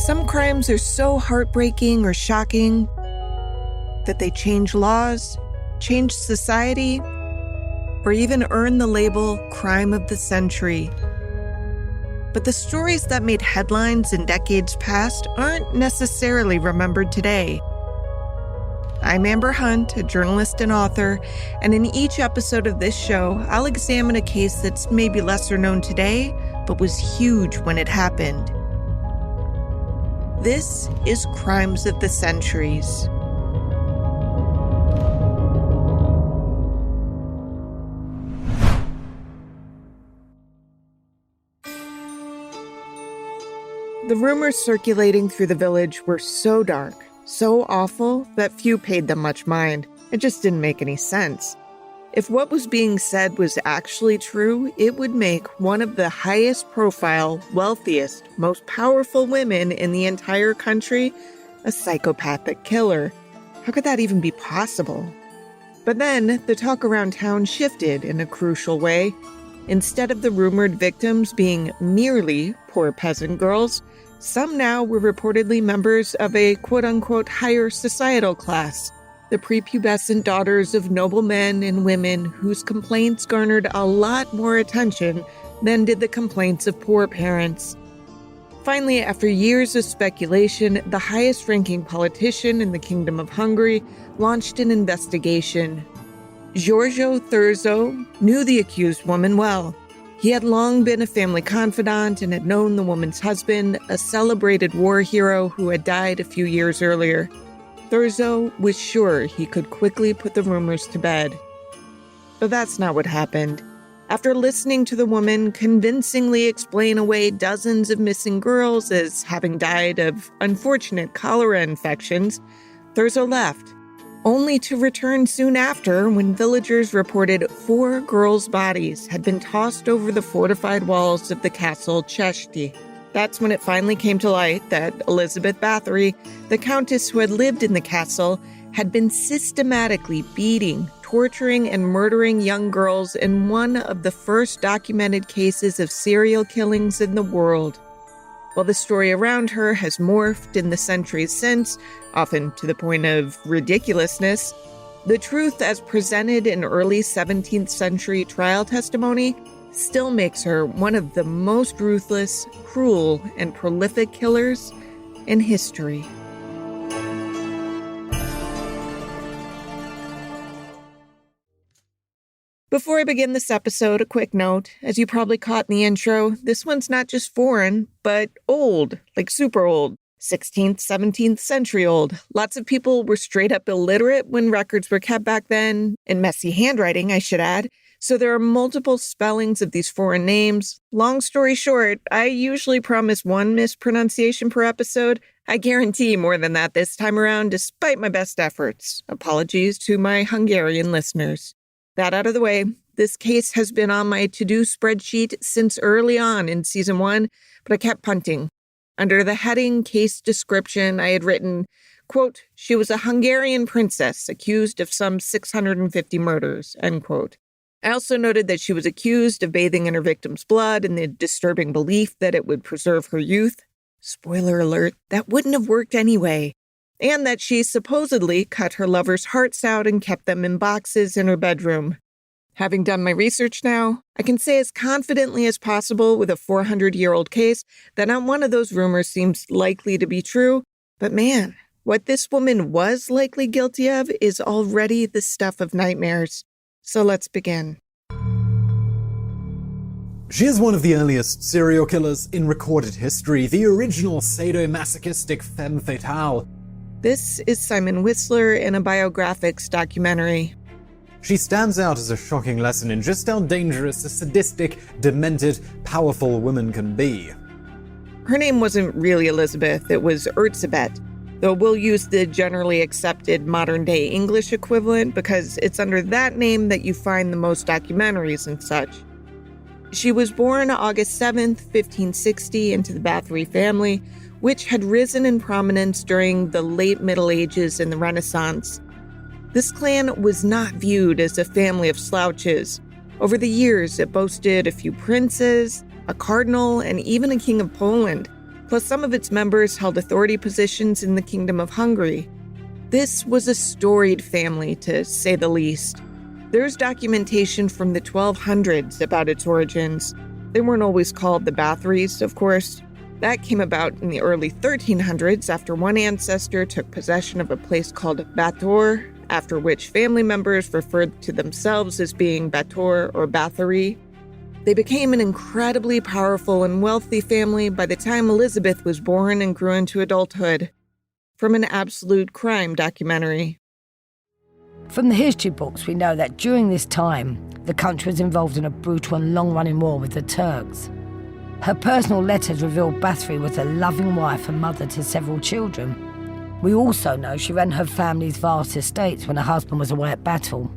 Some crimes are so heartbreaking or shocking that they change laws, change society, or even earn the label crime of the century. But the stories that made headlines in decades past aren't necessarily remembered today. I'm Amber Hunt, a journalist and author, and in each episode of this show, I'll examine a case that's maybe lesser known today, but was huge when it happened. This is Crimes of the Centuries. The rumors circulating through the village were so dark, so awful, that few paid them much mind. It just didn't make any sense. If what was being said was actually true, it would make one of the highest profile, wealthiest, most powerful women in the entire country a psychopathic killer. How could that even be possible? But then, the talk around town shifted in a crucial way. Instead of the rumored victims being merely poor peasant girls, some now were reportedly members of a quote-unquote higher societal class, the prepubescent daughters of noblemen and women whose complaints garnered a lot more attention than did the complaints of poor parents. Finally, after years of speculation, the highest-ranking politician in the Kingdom of Hungary launched an investigation. Giorgio Thurzo knew the accused woman well. He had long been a family confidant and had known the woman's husband, a celebrated war hero who had died a few years earlier. Thurzo was sure he could quickly put the rumors to bed. But that's not what happened. After listening to the woman convincingly explain away dozens of missing girls as having died of unfortunate cholera infections, Thurzo left, only to return soon after when villagers reported 4 girls' bodies had been tossed over the fortified walls of the castle Cheshti. That's when it finally came to light that Elizabeth Báthory, the Countess who had lived in the castle, had been systematically beating, torturing, and murdering young girls in one of the first documented cases of serial killings in the world. While the story around her has morphed in the centuries since, often to the point of ridiculousness, the truth as presented in early 17th century trial testimony still makes her one of the most ruthless, cruel, and prolific killers in history. Before I begin this episode, a quick note. As you probably caught in the intro, this one's not just foreign, but old, like super old. 16th, 17th century old. Lots of people were straight up illiterate when records were kept back then, in messy handwriting, I should add. So there are multiple spellings of these foreign names. Long story short, I usually promise one mispronunciation per episode. I guarantee more than that this time around, despite my best efforts. Apologies to my Hungarian listeners. That out of the way, this case has been on my to-do spreadsheet since early on in season 1, but I kept punting. Under the heading case description, I had written, quote, "She was a Hungarian princess accused of some 650 murders," end quote. I also noted that she was accused of bathing in her victim's blood in the disturbing belief that it would preserve her youth. Spoiler alert, that wouldn't have worked anyway. And that she supposedly cut her lover's hearts out and kept them in boxes in her bedroom. Having done my research now, I can say as confidently as possible with a 400-year-old case that not one of those rumors seems likely to be true. But man, what this woman was likely guilty of is already the stuff of nightmares. So let's begin. She is one of the earliest serial killers in recorded history, the original sadomasochistic femme fatale. This is Simon Whistler in a biographics documentary. She stands out as a shocking lesson in just how dangerous a sadistic, demented, powerful woman can be. Her name wasn't really Elizabeth, it was Elizabeth, though we'll use the generally accepted modern-day English equivalent because it's under that name that you find the most documentaries and such. She was born August 7th, 1560, into the Báthory family, which had risen in prominence during the late Middle Ages and the Renaissance. This clan was not viewed as a family of slouches. Over the years, it boasted a few princes, a cardinal, and even a king of Poland. Plus, some of its members held authority positions in the Kingdom of Hungary. This was a storied family, to say the least. There's documentation from the 1200s about its origins. They weren't always called the Báthorys, of course. That came about in the early 1300s after one ancestor took possession of a place called Bátor, after which family members referred to themselves as being Bátor or Báthory. They became an incredibly powerful and wealthy family by the time Elizabeth was born and grew into adulthood. From an Absolute Crime documentary. From the history books, we know that during this time, the country was involved in a brutal and long-running war with the Turks. Her personal letters reveal Báthory was a loving wife and mother to several children. We also know she ran her family's vast estates when her husband was away at battle.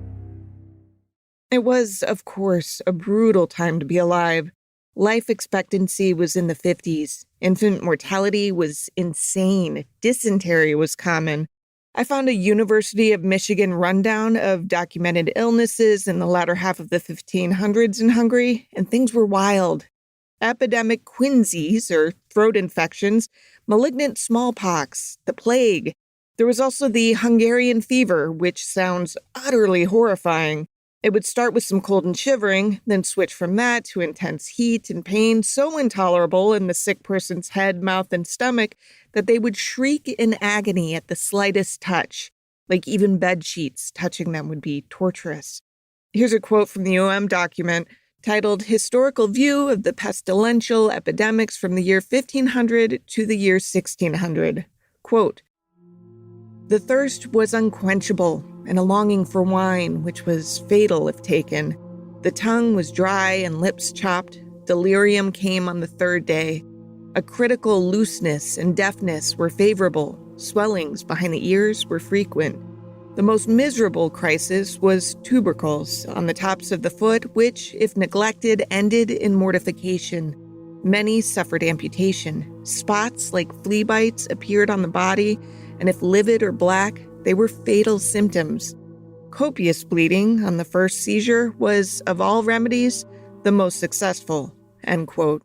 It was, of course, a brutal time to be alive. Life expectancy was in the 50s. Infant mortality was insane. Dysentery was common. I found a University of Michigan rundown of documented illnesses in the latter half of the 1500s in Hungary, and things were wild. Epidemic quinsys, or throat infections, malignant smallpox, the plague. There was also the Hungarian fever, which sounds utterly horrifying. It would start with some cold and shivering, then switch from that to intense heat and pain so intolerable in the sick person's head, mouth, and stomach that they would shriek in agony at the slightest touch. Like even bed sheets touching them would be torturous. Here's a quote from the UM document titled Historical View of the Pestilential Epidemics from the year 1500 to the year 1600. Quote, "The thirst was unquenchable, and a longing for wine, which was fatal if taken. The tongue was dry and lips chopped. Delirium came on the third day. A critical looseness and deafness were favorable. Swellings behind the ears were frequent. The most miserable crisis was tubercles on the tops of the foot, which, if neglected, ended in mortification. Many suffered amputation. Spots like flea bites appeared on the body, and if livid or black, they were fatal symptoms. Copious bleeding on the first seizure was, of all remedies, the most successful." End quote.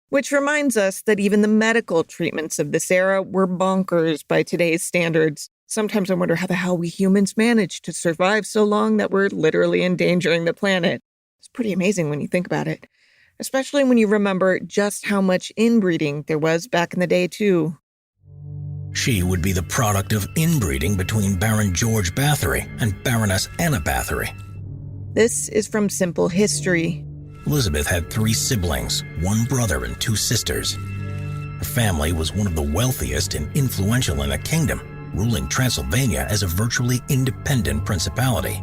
Which reminds us that even the medical treatments of this era were bonkers by today's standards. Sometimes I wonder how the hell we humans managed to survive so long that we're literally endangering the planet. It's pretty amazing when you think about it, especially when you remember just how much inbreeding there was back in the day, too. She would be the product of inbreeding between Baron George Báthory and Baroness Anna Báthory. This is from Simple History. Elizabeth had 3 siblings, 1 brother and 2 sisters. Her family was one of the wealthiest and influential in the kingdom, ruling Transylvania as a virtually independent principality.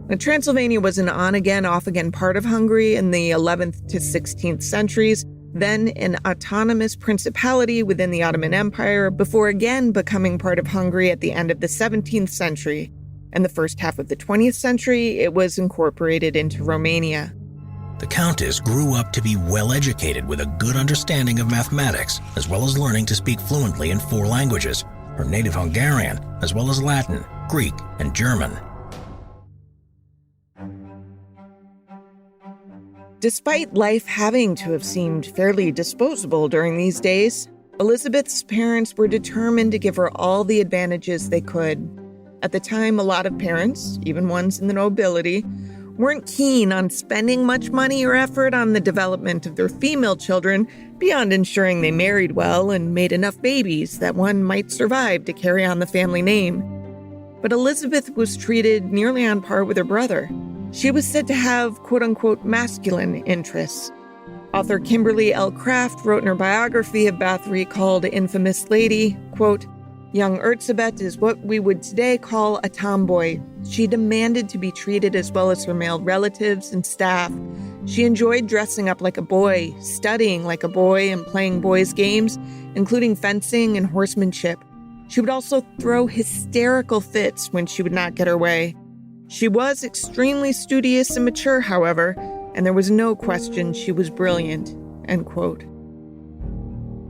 Now, Transylvania was an on-again, off-again part of Hungary in the 11th to 16th centuries, then an autonomous principality within the Ottoman Empire, before again becoming part of Hungary at the end of the 17th century. In the first half of the 20th century, it was incorporated into Romania. The Countess grew up to be well-educated with a good understanding of mathematics, as well as learning to speak fluently in 4 languages, her native Hungarian, as well as Latin, Greek, and German. Despite life having to have seemed fairly disposable during these days, Elizabeth's parents were determined to give her all the advantages they could. At the time, a lot of parents, even ones in the nobility, weren't keen on spending much money or effort on the development of their female children beyond ensuring they married well and made enough babies that one might survive to carry on the family name. But Elizabeth was treated nearly on par with her brother. She was said to have quote-unquote masculine interests. Author Kimberly L. Craft wrote in her biography of Báthory called Infamous Lady, quote, "Young Elizabeth is what we would today call a tomboy. She demanded to be treated as well as her male relatives and staff. She enjoyed dressing up like a boy, studying like a boy, and playing boys' games, including fencing and horsemanship. She would also throw hysterical fits when she would not get her way. She was extremely studious and mature, however, and there was no question she was brilliant." End quote.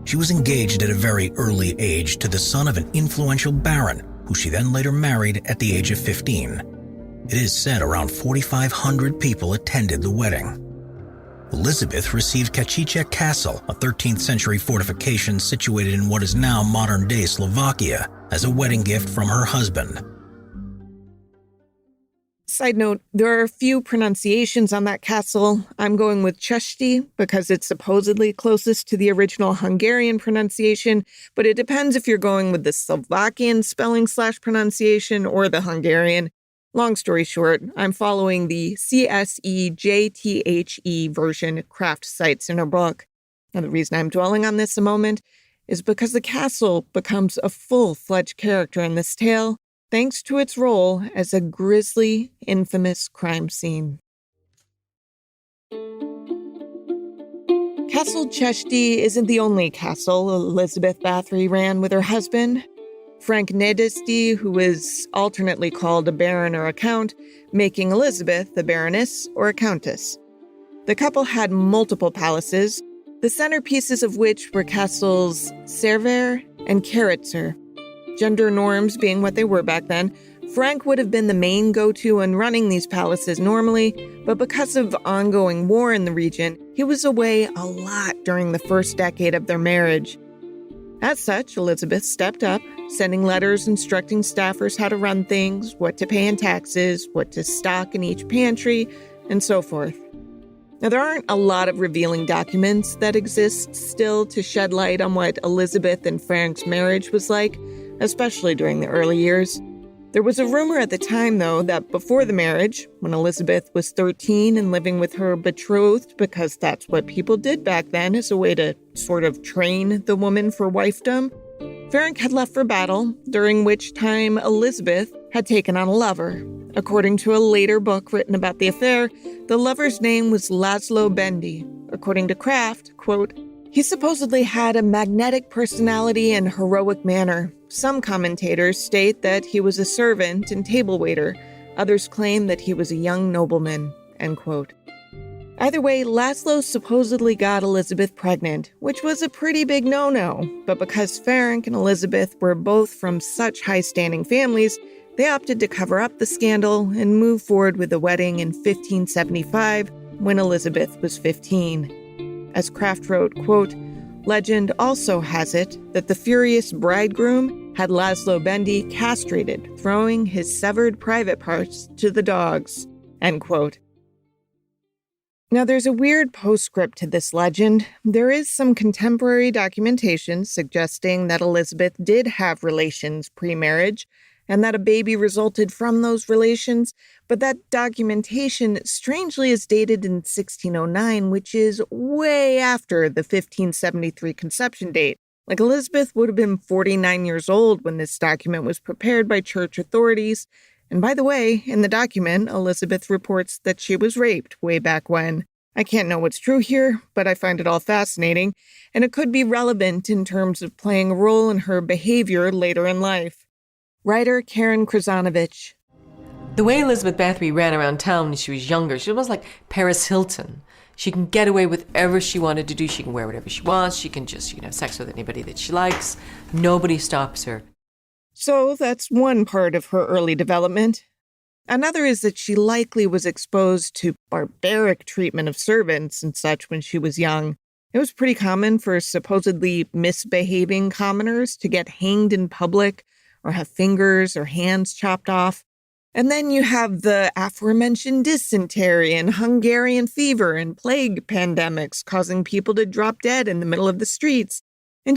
She was engaged at a very early age to the son of an influential baron, who she then later married at the age of 15. It is said around 4,500 people attended the wedding. Elizabeth received Kačice Castle, a 13th century fortification situated in what is now modern-day Slovakia, as a wedding gift from her husband. Side note, there are a few pronunciations on that castle. I'm going with Chesti because it's supposedly closest to the original Hungarian pronunciation, but it depends if you're going with the Slovakian spelling/pronunciation or the Hungarian. Long story short, I'm following the CSEJTHE version Craft cites in her book. Now, the reason I'm dwelling on this a moment is because the castle becomes a full-fledged character in this tale, thanks to its role as a grisly, infamous crime scene. Castle Chesti isn't the only castle Elizabeth Báthory ran with her husband. Frank Nedesty, who is alternately called a baron or a count, making Elizabeth a baroness or a countess. The couple had multiple palaces, the centerpieces of which were castles Cerver and Keretzer. Gender norms being what they were back then, Frank would have been the main go-to in running these palaces normally, but because of ongoing war in the region, he was away a lot during the first decade of their marriage. As such, Elizabeth stepped up, sending letters instructing staffers how to run things, what to pay in taxes, what to stock in each pantry, and so forth. Now, there aren't a lot of revealing documents that exist still to shed light on what Elizabeth and Frank's marriage was like, especially during the early years. There was a rumor at the time, though, that before the marriage, when Elizabeth was 13 and living with her betrothed, because that's what people did back then as a way to sort of train the woman for wifedom, Frank had left for battle, during which time Elizabeth had taken on a lover. According to a later book written about the affair, the lover's name was Laszlo Bendy. According to Kraft, quote, he supposedly had a magnetic personality and heroic manner. Some commentators state that he was a servant and table waiter. Others claim that he was a young nobleman, end quote. Either way, Laszlo supposedly got Elizabeth pregnant, which was a pretty big no-no. But because Frank and Elizabeth were both from such high-standing families, they opted to cover up the scandal and move forward with the wedding in 1575 when Elizabeth was 15. As Kraft wrote, quote, legend also has it that the furious bridegroom had Laszlo Bendy castrated, throwing his severed private parts to the dogs, end quote. Now, there's a weird postscript to this legend. There is some contemporary documentation suggesting that Elizabeth did have relations pre-marriage and that a baby resulted from those relations, but that documentation strangely is dated in 1609, which is way after the 1573 conception date. Like, Elizabeth would have been 49 years old when this document was prepared by church authorities. And by the way, in the document, Elizabeth reports that she was raped way back when. I can't know what's true here, but I find it all fascinating, and it could be relevant in terms of playing a role in her behavior later in life. Writer Karen Krasanovich. The way Elizabeth Báthory ran around town when she was younger, she was like Paris Hilton. She can get away with whatever she wanted to do. She can wear whatever she wants. She can have sex with anybody that she likes. Nobody stops her. So that's one part of her early development. Another is that she likely was exposed to barbaric treatment of servants and such when she was young. It was pretty common for supposedly misbehaving commoners to get hanged in public or have fingers or hands chopped off. And then you have the aforementioned dysentery and Hungarian fever and plague pandemics causing people to drop dead in the middle of the streets. And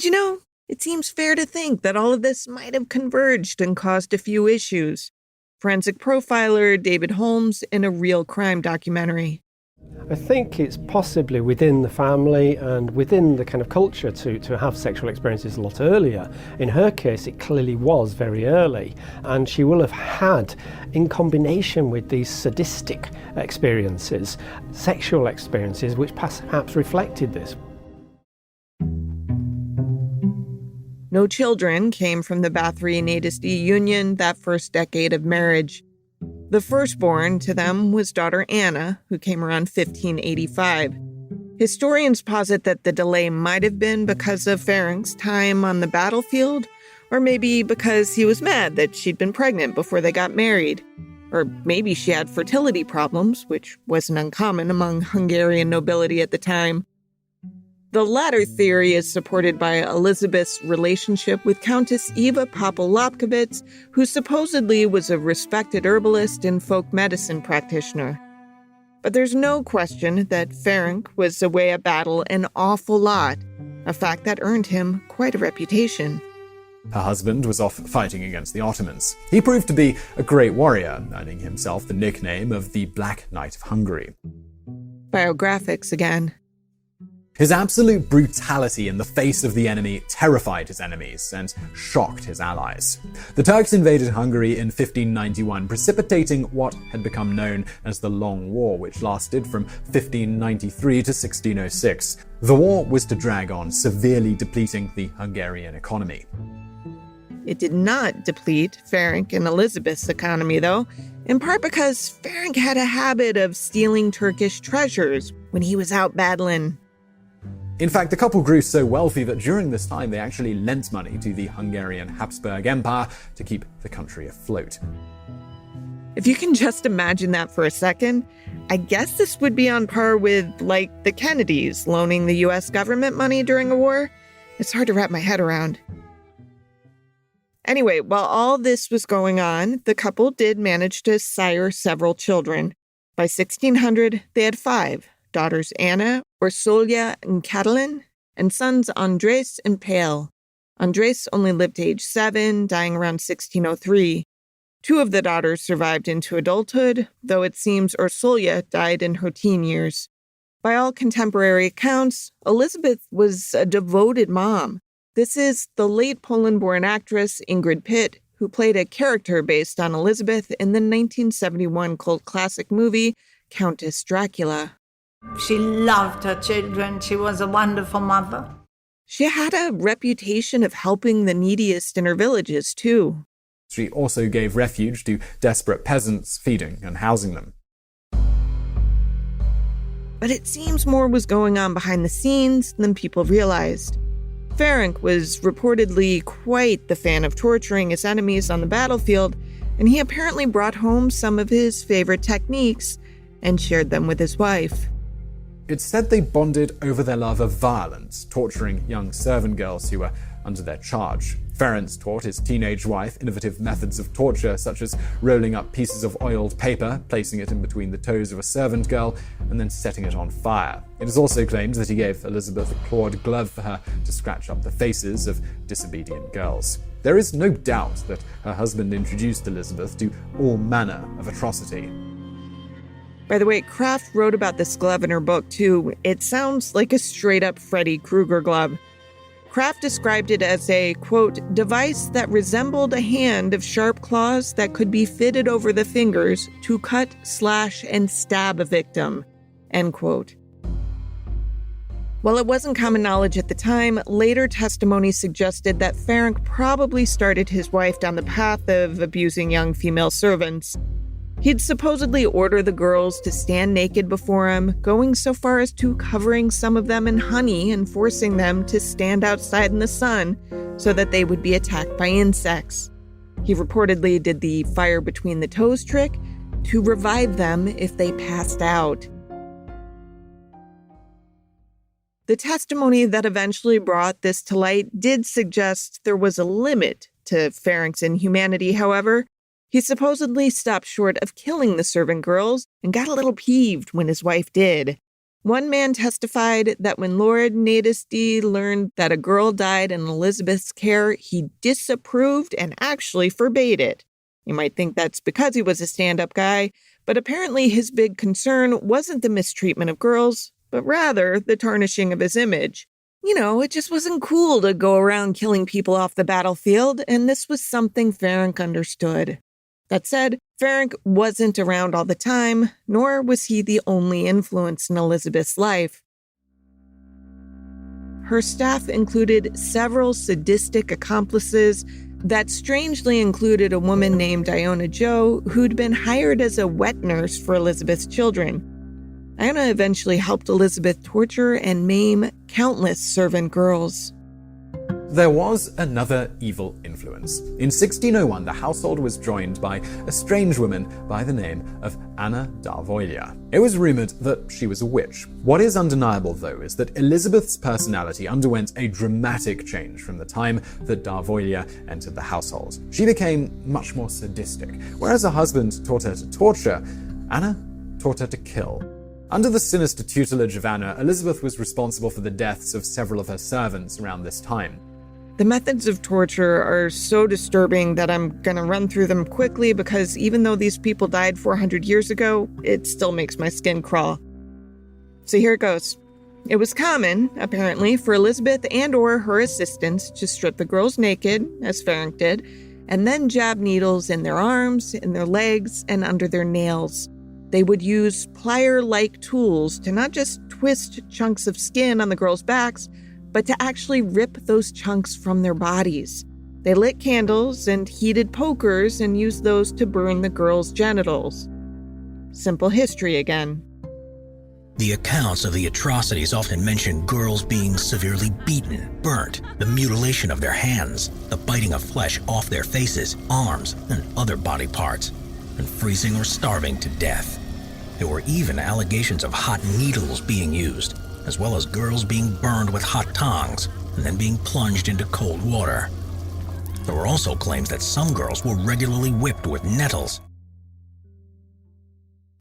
it seems fair to think that all of this might have converged and caused a few issues. Forensic profiler David Holmes in a real crime documentary. I think it's possibly within the family and within the kind of culture to have sexual experiences a lot earlier. In her case, it clearly was very early, and she will have had, in combination with these sadistic experiences, sexual experiences which perhaps reflected this. No children came from the Báthory-Nadesdy union that first decade of marriage. The firstborn to them was daughter Anna, who came around 1585. Historians posit that the delay might have been because of Frank's time on the battlefield, or maybe because he was mad that she'd been pregnant before they got married. Or maybe she had fertility problems, which wasn't uncommon among Hungarian nobility at the time. The latter theory is supported by Elizabeth's relationship with Countess Eva Popolopkovitz, who supposedly was a respected herbalist and folk medicine practitioner. But there's no question that Ferenc was away at battle an awful lot, a fact that earned him quite a reputation. Her husband was off fighting against the Ottomans. He proved to be a great warrior, earning himself the nickname of the Black Knight of Hungary. Biographics again. His absolute brutality in the face of the enemy terrified his enemies and shocked his allies. The Turks invaded Hungary in 1591, precipitating what had become known as the Long War, which lasted from 1593 to 1606. The war was to drag on, severely depleting the Hungarian economy. It did not deplete Ferenc and Elizabeth's economy, though, in part because Ferenc had a habit of stealing Turkish treasures when he was out battling. In fact, the couple grew so wealthy that during this time they actually lent money to the Hungarian Habsburg Empire to keep the country afloat. If you can just imagine that for a second, I guess this would be on par with, like, the Kennedys loaning the U.S. government money during a war. It's hard to wrap my head around. Anyway, while all this was going on, the couple did manage to sire several children. By 1600, they had 5. Daughters Anna, Orsolya, and Catalin, and sons Andres and Pale. Andres only lived to age 7, dying around 1603. 2 of the daughters survived into adulthood, though it seems Orsolya died in her teen years. By all contemporary accounts, Elizabeth was a devoted mom. This is the late Poland-born actress Ingrid Pitt, who played a character based on Elizabeth in the 1971 cult classic movie Countess Dracula. She loved her children. She was a wonderful mother. She had a reputation of helping the neediest in her villages, too. She also gave refuge to desperate peasants, feeding and housing them. But it seems more was going on behind the scenes than people realized. Ferenc was reportedly quite the fan of torturing his enemies on the battlefield, and he apparently brought home some of his favorite techniques and shared them with his wife. It's said they bonded over their love of violence, torturing young servant girls who were under their charge. Ferenc taught his teenage wife innovative methods of torture, such as rolling up pieces of oiled paper, placing it in between the toes of a servant girl, and then setting it on fire. It is also claimed that he gave Elizabeth a clawed glove for her to scratch up the faces of disobedient girls. There is no doubt that her husband introduced Elizabeth to all manner of atrocity. By the way, Kraft wrote about this glove in her book, too. It sounds like a straight-up Freddy Krueger glove. Kraft described it as a, quote, device that resembled a hand of sharp claws that could be fitted over the fingers to cut, slash, and stab a victim, end quote. While it wasn't common knowledge at the time, later testimony suggested that Ferenc probably started his wife down the path of abusing young female servants. He'd supposedly order the girls to stand naked before him, going so far as to covering some of them in honey and forcing them to stand outside in the sun so that they would be attacked by insects. He reportedly did the fire between the toes trick to revive them if they passed out. The testimony that eventually brought this to light did suggest there was a limit to Ferenc's inhumanity, however. He supposedly stopped short of killing the servant girls and got a little peeved when his wife did. One man testified that when Lord Nadesty learned that a girl died in Elizabeth's care, he disapproved and actually forbade it. You might think that's because he was a stand-up guy, but apparently his big concern wasn't the mistreatment of girls, but rather the tarnishing of his image. You know, it just wasn't cool to go around killing people off the battlefield, and this was something Ferenc understood. That said, Ferenc wasn't around all the time, nor was he the only influence in Elizabeth's life. Her staff included several sadistic accomplices that strangely included a woman named Iona Jo, who'd been hired as a wet nurse for Elizabeth's children. Iona eventually helped Elizabeth torture and maim countless servant girls. there was another evil influence. In 1601, the household was joined by a strange woman by the name of Anna Darvolia. It was rumored that she was a witch. What is undeniable, though, is that Elizabeth's personality underwent a dramatic change from the time that Darvolia entered the household. She became much more sadistic. Whereas her husband taught her to torture, Anna taught her to kill. Under the sinister tutelage of Anna, Elizabeth was responsible for the deaths of several of her servants around this time. The methods of torture are so disturbing that I'm going to run through them quickly because even though these people died 400 years ago, it still makes my skin crawl. So here it goes. It was common, apparently, for Elizabeth and or her assistants to strip the girls naked, as Ferenc did, and then jab needles in their arms, in their legs, and under their nails. They would use plier-like tools to not just twist chunks of skin on the girls' backs, but to actually rip those chunks from their bodies. They lit candles and heated pokers and used those to burn the girls' genitals. Simple history again. The accounts of the atrocities often mention girls being severely beaten, burnt, the mutilation of their hands, the biting of flesh off their faces, arms, and other body parts, and freezing or starving to death. There were even allegations of hot needles being used, as well as girls being burned with hot tongs and then being plunged into cold water. There were also claims that some girls were regularly whipped with nettles.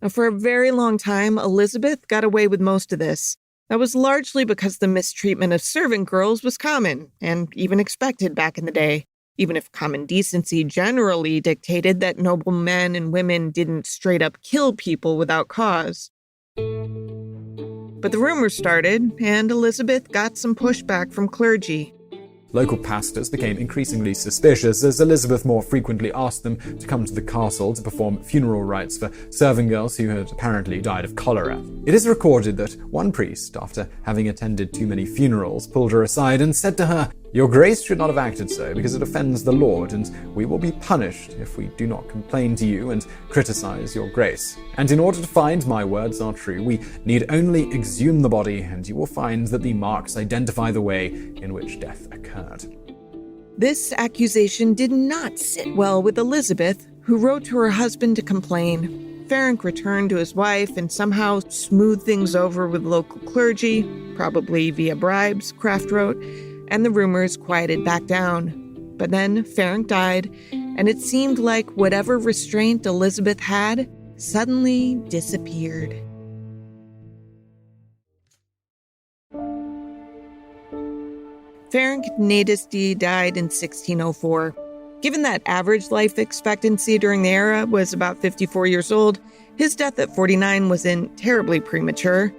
For a very long time, Elizabeth got away with most of this. That was largely because the mistreatment of servant girls was common and even expected back in the day, even if common decency generally dictated that noble men and women didn't straight up kill people without cause. But the rumors started, and Elizabeth got some pushback from clergy. Local pastors became increasingly suspicious as Elizabeth more frequently asked them to come to the castle to perform funeral rites for servant girls who had apparently died of cholera. It is recorded that one priest, after having attended too many funerals, pulled her aside and said to her, "Your Grace should not have acted so because it offends the Lord, and we will be punished if we do not complain to you and criticize your Grace. And in order to find my words are true, we need only exhume the body, and you will find that the marks identify the way in which death occurred." This accusation did not sit well with Elizabeth, who wrote to her husband to complain. Ferenc returned to his wife and somehow smoothed things over with local clergy, probably via bribes, Kraft wrote, and the rumors quieted back down. But then Ferenc died, and it seemed like whatever restraint Elizabeth had suddenly disappeared. Ferenc Nadesti died in 1604. Given that average life expectancy during the era was about 54 years old, his death at 49 wasn't terribly premature.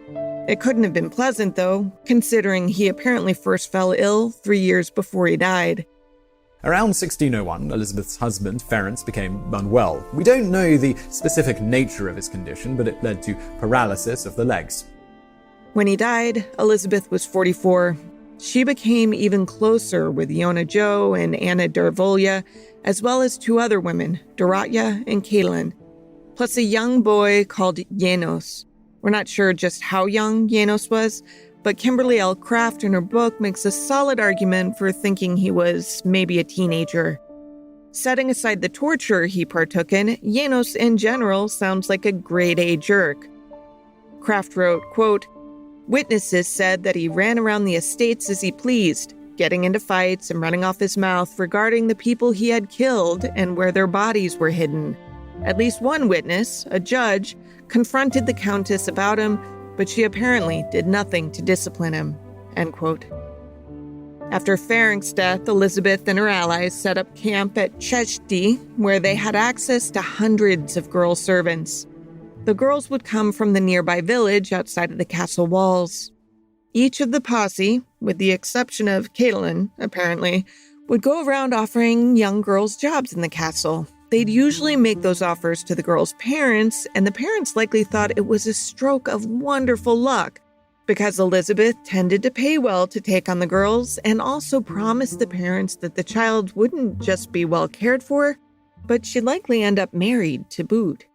It couldn't have been pleasant, though, considering he apparently first fell ill 3 years before he died. Around 1601, Elizabeth's husband, Ferenc, became unwell. We don't know the specific nature of his condition, but it led to paralysis of the legs. When he died, Elizabeth was 44. She became even closer with Yona Jo and Anna Darvolia, as well as 2 other women, Dorothea and Caitlin, plus a young boy called Janos. We're not sure just how young Janos was, but Kimberly L. Kraft in her book makes a solid argument for thinking he was maybe a teenager. Setting aside the torture he partook in, Janos in general sounds like a grade-A jerk. Kraft wrote, quote, "Witnesses said that he ran around the estates as he pleased, getting into fights and running off his mouth regarding the people he had killed and where their bodies were hidden. At least one witness, a judge, confronted the Countess about him, but she apparently did nothing to discipline him." End quote. After Ferenc's death, Elizabeth and her allies set up camp at Cheshti, where they had access to hundreds of girl servants. The girls would come from the nearby village outside of the castle walls. Each of the posse, with the exception of Caitlin, apparently, would go around offering young girls jobs in the castle. They'd usually make those offers to the girls' parents, and the parents likely thought it was a stroke of wonderful luck, because Elizabeth tended to pay well to take on the girls and also promised the parents that the child wouldn't just be well cared for, but she'd likely end up married to boot.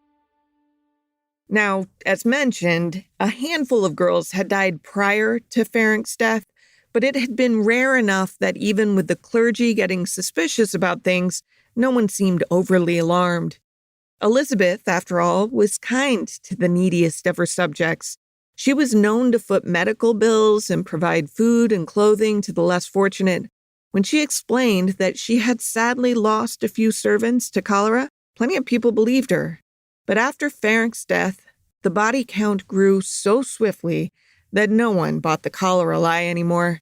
Now, as mentioned, a handful of girls had died prior to Ferenc's death, But it had been rare enough that even with the clergy getting suspicious about things, no one seemed overly alarmed. Elizabeth, after all, was kind to the neediest of her subjects. She was known to foot medical bills and provide food and clothing to the less fortunate. When she explained that she had sadly lost a few servants to cholera, plenty of people believed her. But after Ferenc's death, the body count grew so swiftly that no one bought the cholera lie anymore.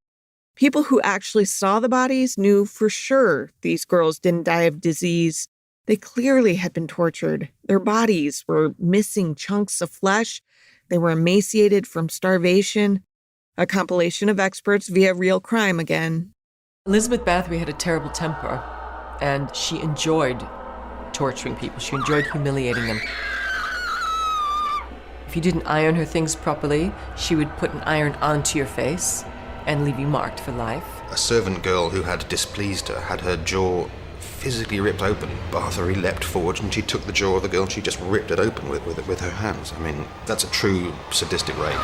People who actually saw the bodies knew for sure these girls didn't die of disease. They clearly had been tortured. Their bodies were missing chunks of flesh. They were emaciated from starvation. A compilation of experts via real crime again. Elizabeth Báthory had a terrible temper, and she enjoyed torturing people. She enjoyed humiliating them. If you didn't iron her things properly, she would put an iron onto your face and leave you marked for life. A servant girl who had displeased her had her jaw physically ripped open. Báthory leapt forward and she took the jaw of the girl and she just ripped it open with her hands. I mean, that's a true sadistic rage.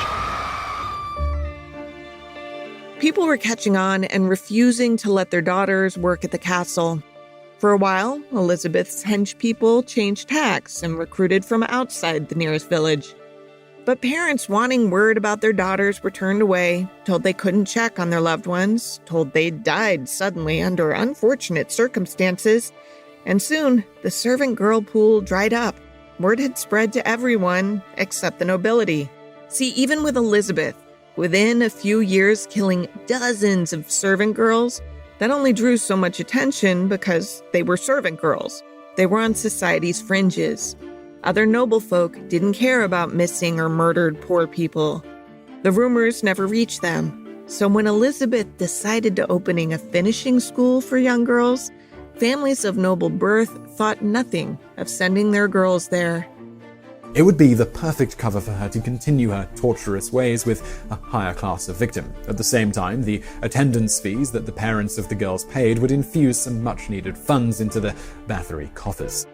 People were catching on and refusing to let their daughters work at the castle. For a while, Elizabeth's henchpeople changed tacks and recruited from outside the nearest village. But parents wanting word about their daughters were turned away, told they couldn't check on their loved ones, told they'd died suddenly under unfortunate circumstances, and soon the servant girl pool dried up. Word had spread to everyone except the nobility. See, even with Elizabeth, within a few years killing dozens of servant girls, that only drew so much attention because they were servant girls. They were on society's fringes. Other noble folk didn't care about missing or murdered poor people. The rumors never reached them. So when Elizabeth decided to opening a finishing school for young girls, families of noble birth thought nothing of sending their girls there. It would be the perfect cover for her to continue her torturous ways with a higher class of victim. At the same time, the attendance fees that the parents of the girls paid would infuse some much-needed funds into the Báthory coffers.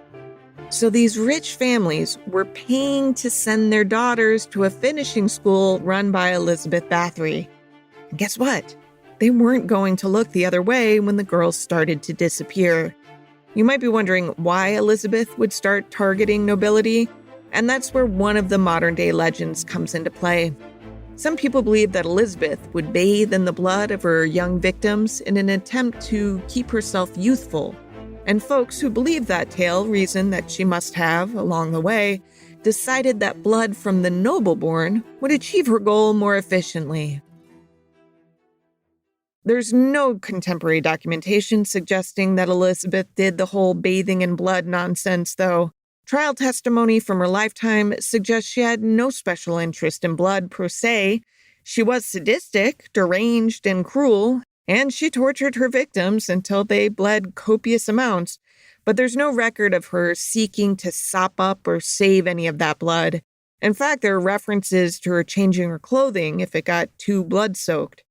So these rich families were paying to send their daughters to a finishing school run by Elizabeth Báthory. And guess what? They weren't going to look the other way when the girls started to disappear. You might be wondering why Elizabeth would start targeting nobility, and that's where one of the modern-day legends comes into play. Some people believe that Elizabeth would bathe in the blood of her young victims in an attempt to keep herself youthful. And folks who believe that tale reason that she must have, along the way, decided that blood from the noble-born would achieve her goal more efficiently. There's no contemporary documentation suggesting that Elizabeth did the whole bathing in blood nonsense, though. Trial testimony from her lifetime suggests she had no special interest in blood per se. She was sadistic, deranged, and cruel, and she tortured her victims until they bled copious amounts. But there's no record of her seeking to sop up or save any of that blood. In fact, there are references to her changing her clothing if it got too blood-soaked.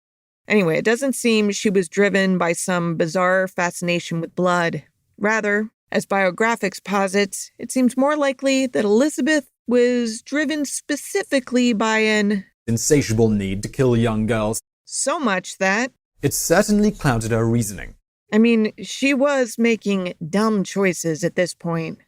Anyway, it doesn't seem she was driven by some bizarre fascination with blood. Rather, as biographics posits, it seems more likely that Elizabeth was driven specifically by an insatiable need to kill young girls. So much that it certainly clouded her reasoning. I mean, she was making dumb choices at this point.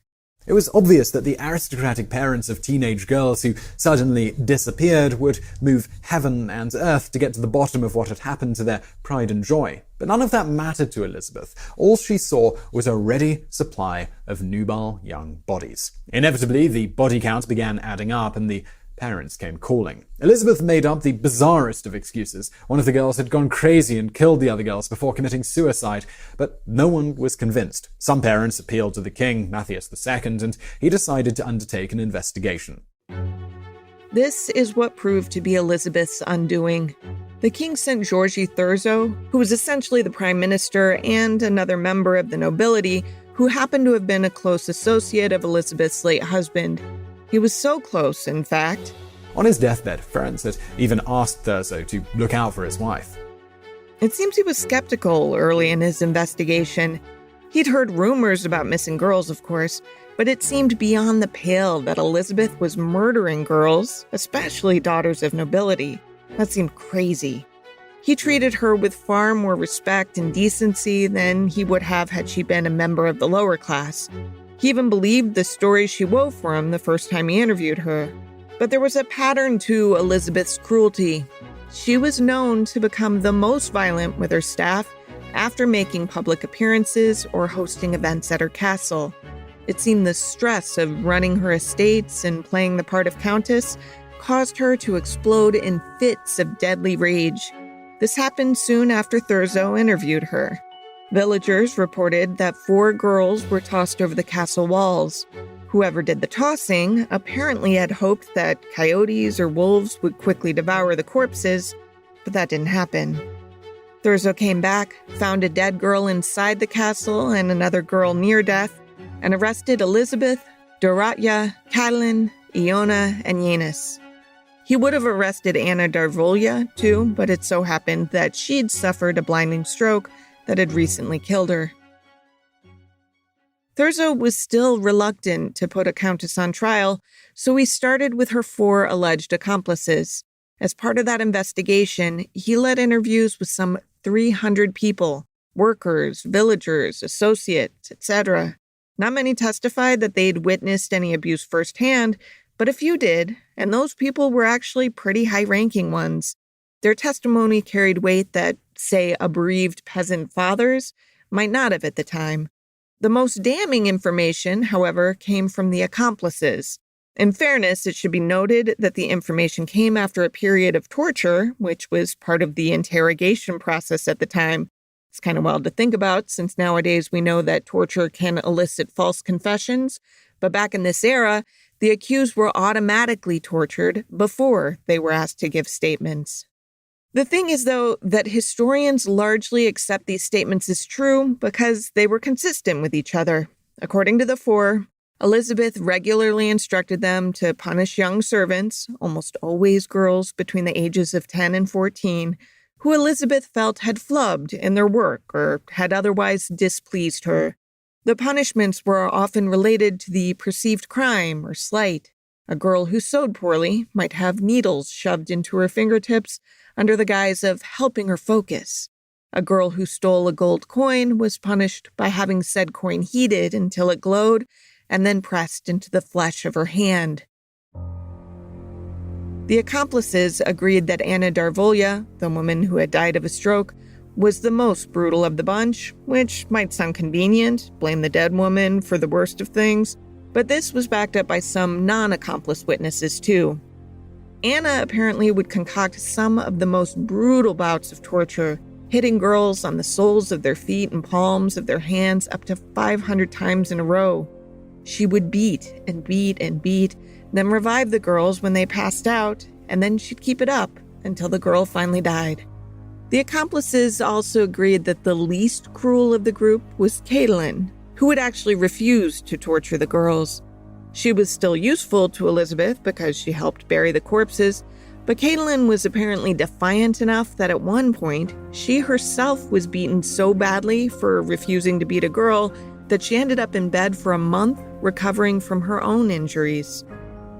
It was obvious that the aristocratic parents of teenage girls who suddenly disappeared would move heaven and earth to get to the bottom of what had happened to their pride and joy. But none of that mattered to Elizabeth. All she saw was a ready supply of nubile young bodies. Inevitably, the body count began adding up and the parents came calling. Elizabeth made up the bizarrest of excuses. One of the girls had gone crazy and killed the other girls before committing suicide, but no one was convinced. Some parents appealed to the king, Matthias II, and he decided to undertake an investigation. This is what proved to be Elizabeth's undoing. The king sent Georgi Thurzo, who was essentially the prime minister and another member of the nobility, who happened to have been a close associate of Elizabeth's late husband. He was so close, in fact. On his deathbed, Ferenc had even asked Thurzo to look out for his wife. It seems he was skeptical early in his investigation. He'd heard rumors about missing girls, of course, but it seemed beyond the pale that Elizabeth was murdering girls, especially daughters of nobility. That seemed crazy. He treated her with far more respect and decency than he would have had she been a member of the lower class. He even believed the stories she wove for him the first time he interviewed her. But there was a pattern to Elizabeth's cruelty. She was known to become the most violent with her staff after making public appearances or hosting events at her castle. It seemed the stress of running her estates and playing the part of Countess caused her to explode in fits of deadly rage. This happened soon after Thurzo interviewed her. Villagers reported that 4 girls were tossed over the castle walls. Whoever did the tossing apparently had hoped that coyotes or wolves would quickly devour the corpses, but that didn't happen. Thurzo came back, found a dead girl inside the castle and another girl near death, and arrested Elizabeth, Doratya, Catalin, Iona, and Yanis. He would have arrested Anna Darvolya, too, but it so happened that she'd suffered a blinding stroke that had recently killed her. Thurzo was still reluctant to put a countess on trial, so he started with her 4 alleged accomplices. As part of that investigation, he led interviews with some 300 people, workers, villagers, associates, etc. Not many testified that they'd witnessed any abuse firsthand, but a few did, and those people were actually pretty high-ranking ones. Their testimony carried weight that, say, a bereaved peasant fathers might not have at the time. The most damning information, however, came from the accomplices. In fairness, it should be noted that the information came after a period of torture, which was part of the interrogation process at the time. It's kind of wild to think about, since nowadays we know that torture can elicit false confessions, but back in this era, the accused were automatically tortured before they were asked to give statements. The thing is, though, that historians largely accept these statements as true because they were consistent with each other. According to the 4, Elizabeth regularly instructed them to punish young servants, almost always girls between the ages of 10 and 14, who Elizabeth felt had flubbed in their work or had otherwise displeased her. The punishments were often related to the perceived crime or slight. A girl who sewed poorly might have needles shoved into her fingertips under the guise of helping her focus. A girl who stole a gold coin was punished by having said coin heated until it glowed and then pressed into the flesh of her hand. The accomplices agreed that Anna Darvolya, the woman who had died of a stroke, was the most brutal of the bunch, which might sound convenient, blame the dead woman for the worst of things, but this was backed up by some non-accomplice witnesses too. Anna apparently would concoct some of the most brutal bouts of torture, hitting girls on the soles of their feet and palms of their hands up to 500 times in a row. She would beat and beat and beat, then revive the girls when they passed out, and then she'd keep it up until the girl finally died. The accomplices also agreed that the least cruel of the group was Catalin, who would actually refuse to torture the girls. She was still useful to Elizabeth because she helped bury the corpses, but Catalin was apparently defiant enough that at one point, she herself was beaten so badly for refusing to beat a girl that she ended up in bed for a month recovering from her own injuries.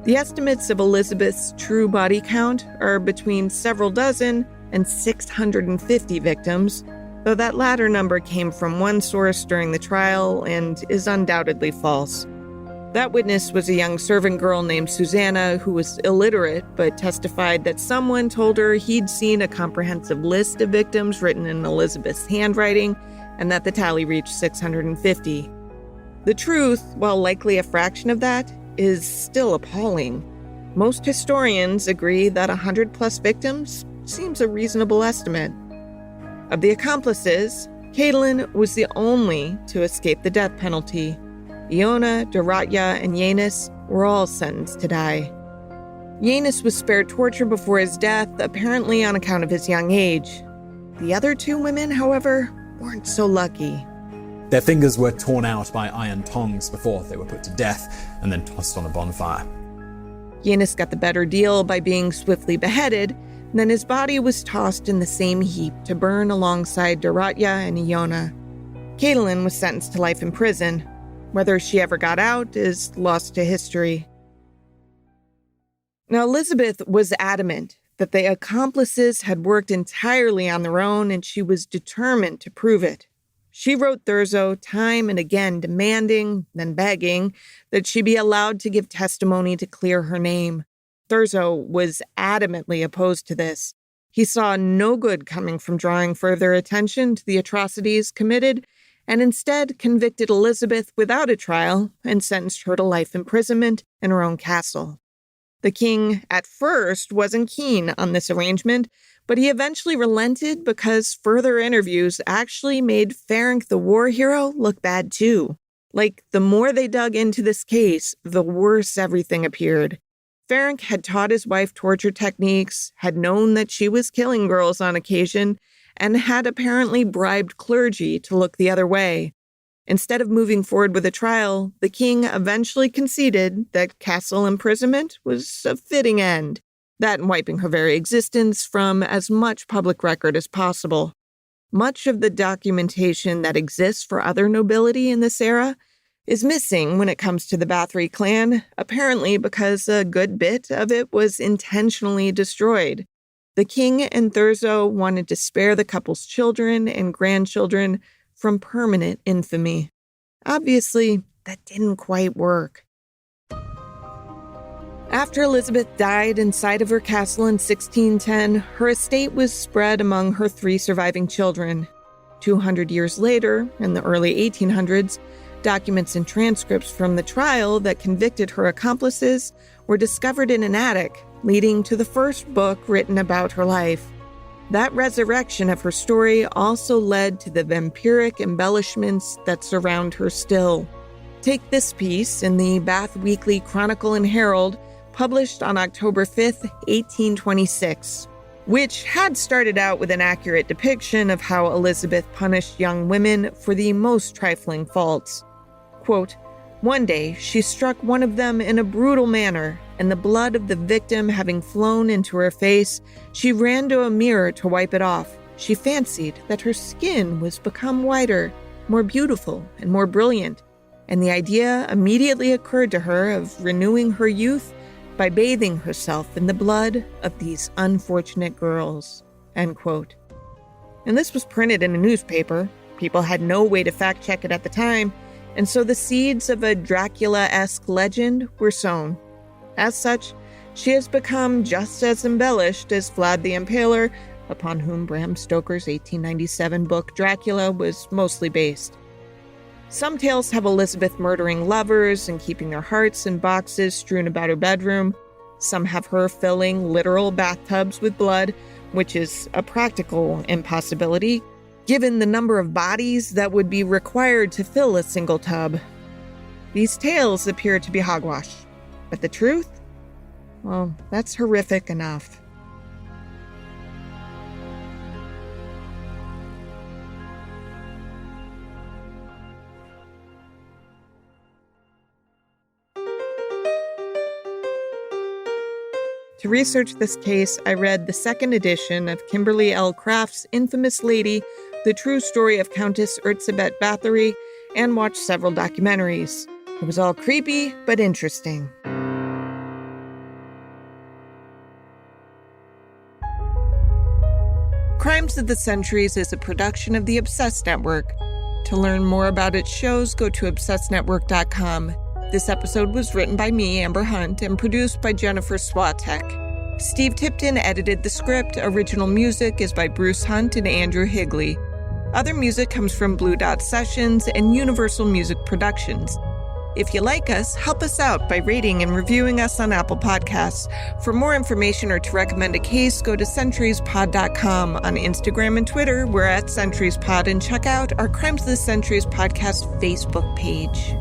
The estimates of Elizabeth's true body count are between several dozen and 650 victims, though that latter number came from one source during the trial and is undoubtedly false. That witness was a young servant girl named Susanna who was illiterate but testified that someone told her he'd seen a comprehensive list of victims written in Elizabeth's handwriting and that the tally reached 650. The truth, while likely a fraction of that, is still appalling. Most historians agree that 100+ victims seems a reasonable estimate. Of the accomplices, Catalin was the only to escape the death penalty. Iona, Doratya, and Yanis were all sentenced to die. Yanis was spared torture before his death, apparently on account of his young age. The other 2 women, however, weren't so lucky. Their fingers were torn out by iron tongs before they were put to death and then tossed on a bonfire. Yanis got the better deal by being swiftly beheaded, and then his body was tossed in the same heap to burn alongside Doratya and Iona. Catalin was sentenced to life in prison. Whether she ever got out is lost to history. Now, Elizabeth was adamant that the accomplices had worked entirely on their own, and she was determined to prove it. She wrote Thurzo time and again demanding, then begging, that she be allowed to give testimony to clear her name. Thurzo was adamantly opposed to this. He saw no good coming from drawing further attention to the atrocities committed, and instead convicted Elizabeth without a trial and sentenced her to life imprisonment in her own castle. The king, at first, wasn't keen on this arrangement, but he eventually relented because further interviews actually made Ferenc the war hero look bad too. Like, the more they dug into this case, the worse everything appeared. Ferenc had taught his wife torture techniques, had known that she was killing girls on occasion, and had apparently bribed clergy to look the other way. Instead of moving forward with a trial, the king eventually conceded that castle imprisonment was a fitting end, that and wiping her very existence from as much public record as possible. Much of the documentation that exists for other nobility in this era is missing when it comes to the Báthory clan, apparently because a good bit of it was intentionally destroyed. The king and Thurzo wanted to spare the couple's children and grandchildren from permanent infamy. Obviously, that didn't quite work. After Elizabeth died inside of her castle in 1610, her estate was spread among her 3 surviving children. 200 years later, in the early 1800s, documents and transcripts from the trial that convicted her accomplices were discovered in an attic, leading to the first book written about her life. That resurrection of her story also led to the vampiric embellishments that surround her still. Take this piece in the Bath Weekly Chronicle and Herald, published on October 5th, 1826, which had started out with an accurate depiction of how Elizabeth punished young women for the most trifling faults. Quote, "One day she struck one of them in a brutal manner, and the blood of the victim having flown into her face, she ran to a mirror to wipe it off. She fancied that her skin was become whiter, more beautiful, and more brilliant, and the idea immediately occurred to her of renewing her youth by bathing herself in the blood of these unfortunate girls." End quote. And this was printed in a newspaper. People had no way to fact-check it at the time, and so the seeds of a Dracula-esque legend were sown. As such, she has become just as embellished as Vlad the Impaler, upon whom Bram Stoker's 1897 book Dracula was mostly based. Some tales have Elizabeth murdering lovers and keeping their hearts in boxes strewn about her bedroom. Some have her filling literal bathtubs with blood, which is a practical impossibility, given the number of bodies that would be required to fill a single tub. These tales appear to be hogwash. But the truth? Well, that's horrific enough. To research this case, I read the 2nd edition of Kimberly L. Craft's infamous Lady, The True Story of Countess Elizabeth Báthory, and watched several documentaries. It was all creepy, but interesting. Crimes of the Centuries is a production of the Obsessed Network. To learn more about its shows, go to obsessednetwork.com. This episode was written by me, Amber Hunt, and produced by Jennifer Swatek. Steve Tipton edited the script. Original music is by Bruce Hunt and Andrew Higley. Other music comes from Blue Dot Sessions and Universal Music Productions. If you like us, help us out by rating and reviewing us on Apple Podcasts. For more information or to recommend a case, go to centuriespod.com. On Instagram and Twitter, we're at CenturiesPod, and check out our Crimes of the Centuries podcast Facebook page.